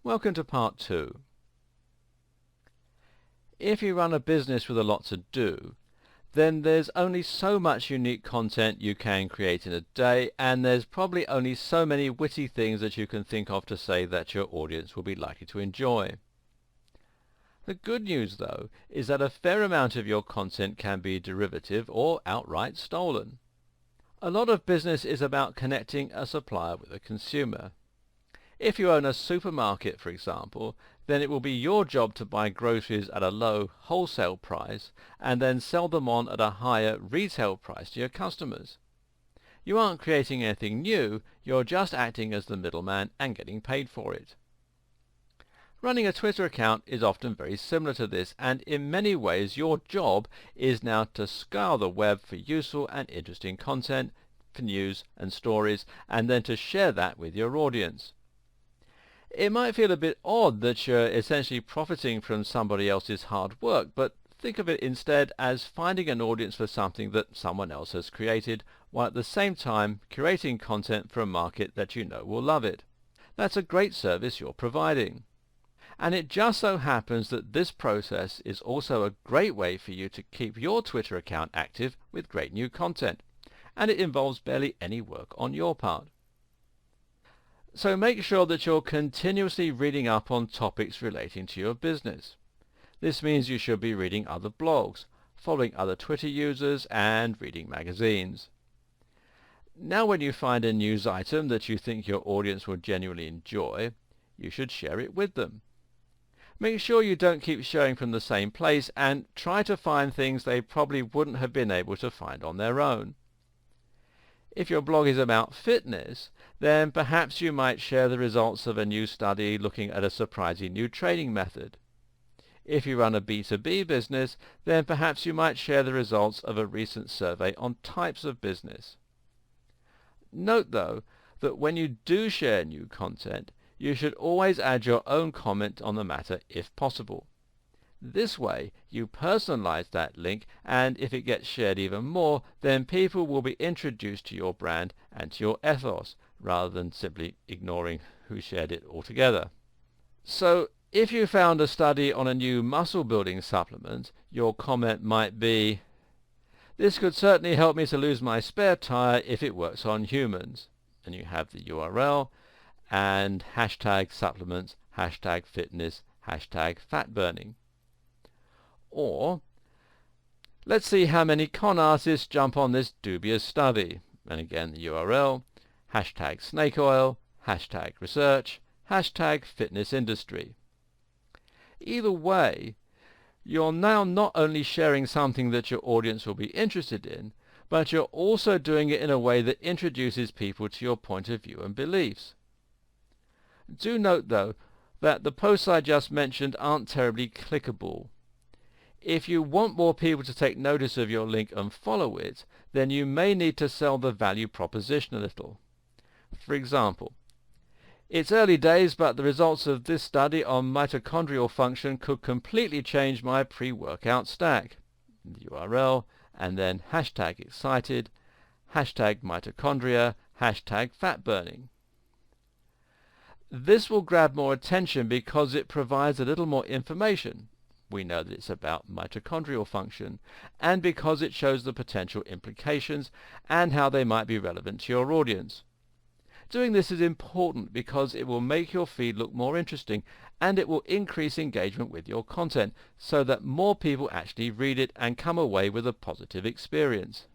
Welcome to part 2. If you run a business with a lot to do, then there's only so much unique content you can create in a day, and there's probably only so many witty things that you can think of to say that your audience will be likely to enjoy. The good news, though, is that a fair amount of your content can be derivative or outright stolen. A lot of business is about connecting a supplier with a consumer. If you own a supermarket, for example, then it will be your job to buy groceries at a low wholesale price and then sell them on at a higher retail price to your customers. You aren't creating anything new, you're just acting as the middleman and getting paid for it. Running a Twitter account is often very similar to this, and in many ways your job is now to scour the web for useful and interesting content, for news and stories, and then to share that with your audience. It might feel a bit odd that you're essentially profiting from somebody else's hard work, but think of it instead as finding an audience for something that someone else has created, while at the same time curating content for a market that you know will love it. That's a great service you're providing. And it just so happens that this process is also a great way for you to keep your Twitter account active with great new content, and it involves barely any work on your part. So make sure that you're continuously reading up on topics relating to your business. This means you should be reading other blogs, following other Twitter users, and reading magazines. Now when you find a news item that you think your audience will genuinely enjoy, you should share it with them. Make sure you don't keep sharing from the same place, and try to find things they probably wouldn't have been able to find on their own. If your blog is about fitness, then perhaps you might share the results of a new study looking at a surprising new training method. If you run a B2B business, then perhaps you might share the results of a recent survey on types of business. Note, though, that when you do share new content, you should always add your own comment on the matter if possible. This way, you personalize that link, and if it gets shared even more, then people will be introduced to your brand and to your ethos, rather than simply ignoring who shared it altogether. So, if you found a study on a new muscle-building supplement, your comment might be, "This could certainly help me to lose my spare tire if it works on humans." And you have the URL, and hashtag supplements, hashtag fitness, hashtag fat burning. Or, let's see how many con artists jump on this dubious study. And again the URL, hashtag snake oil, hashtag research, hashtag fitness industry. Either way, you're now not only sharing something that your audience will be interested in, but you're also doing it in a way that introduces people to your point of view and beliefs. Do note, though, that the posts I just mentioned aren't terribly clickable. If you want more people to take notice of your link and follow it, then you may need to sell the value proposition a little. For example, "It's early days, but the results of this study on mitochondrial function could completely change my pre-workout stack." The URL, and then hashtag excited, hashtag mitochondria, hashtag fat burning. This will grab more attention because it provides a little more information. We know that it's about mitochondrial function, and because it shows the potential implications and how they might be relevant to your audience. Doing this is important because it will make your feed look more interesting, and it will increase engagement with your content so that more people actually read it and come away with a positive experience.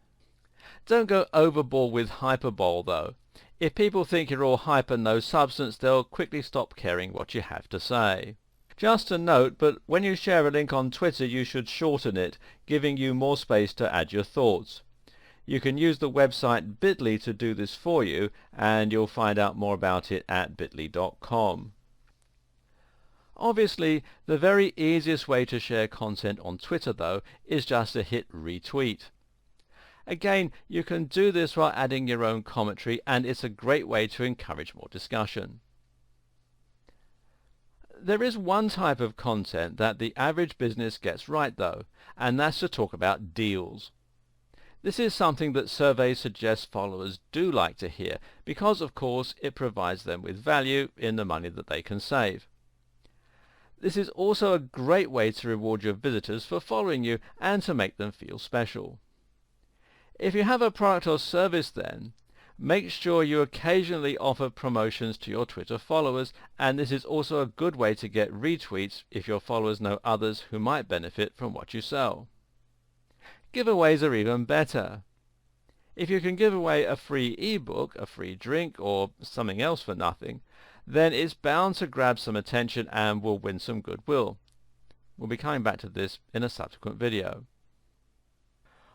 Don't go overboard with hyperbole, though. If people think you're all hype and no substance, they'll quickly stop caring what you have to say. Just a note, but when you share a link on Twitter, you should shorten it, giving you more space to add your thoughts. You can use the website bit.ly to do this for you, and you'll find out more about it at bit.ly.com. Obviously, the very easiest way to share content on Twitter, though, is just to hit retweet. Again, you can do this while adding your own commentary, and it's a great way to encourage more discussion. There is one type of content that the average business gets right, though, and that's to talk about deals. This is something that surveys suggest followers do like to hear because, of course, it provides them with value in the money that they can save. This is also a great way to reward your visitors for following you and to make them feel special. If you have a product or service then, make sure you occasionally offer promotions to your Twitter followers, and this is also a good way to get retweets if your followers know others who might benefit from what you sell. Giveaways are even better. If you can give away a free ebook, a free drink, or something else for nothing, then it's bound to grab some attention and will win some goodwill. We'll be coming back to this in a subsequent video.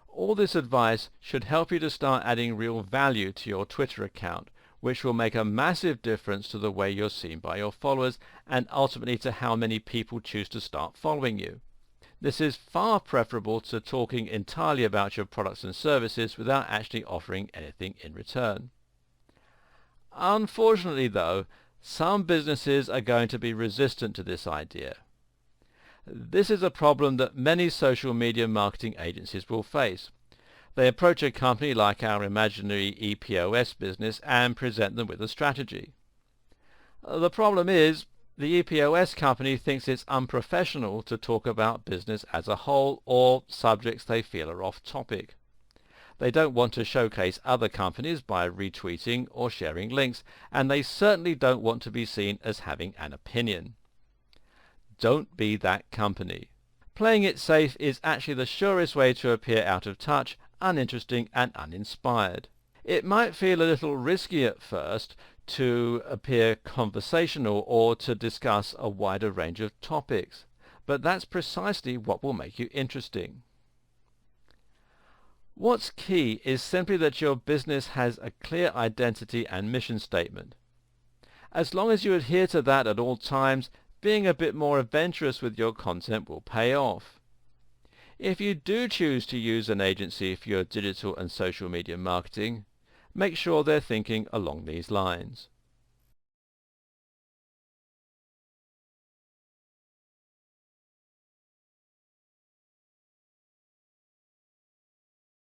All this advice should help you to start adding real value to your Twitter account, which will make a massive difference to the way you're seen by your followers and ultimately to how many people choose to start following you. This is far preferable to talking entirely about your products and services without actually offering anything in return. Unfortunately though, some businesses are going to be resistant to this idea. This is a problem that many social media marketing agencies will face. They approach a company like our imaginary EPOS business and present them with a strategy. The problem is, the EPOS company thinks it's unprofessional to talk about business as a whole or subjects they feel are off topic. They don't want to showcase other companies by retweeting or sharing links, and they certainly don't want to be seen as having an opinion. Don't be that company. Playing it safe is actually the surest way to appear out of touch, uninteresting and uninspired. It might feel a little risky at first to appear conversational or to discuss a wider range of topics, but that's precisely what will make you interesting. What's key is simply that your business has a clear identity and mission statement. As long as you adhere to that at all times, being a bit more adventurous with your content will pay off. If you do choose to use an agency for your digital and social media marketing, make sure they're thinking along these lines.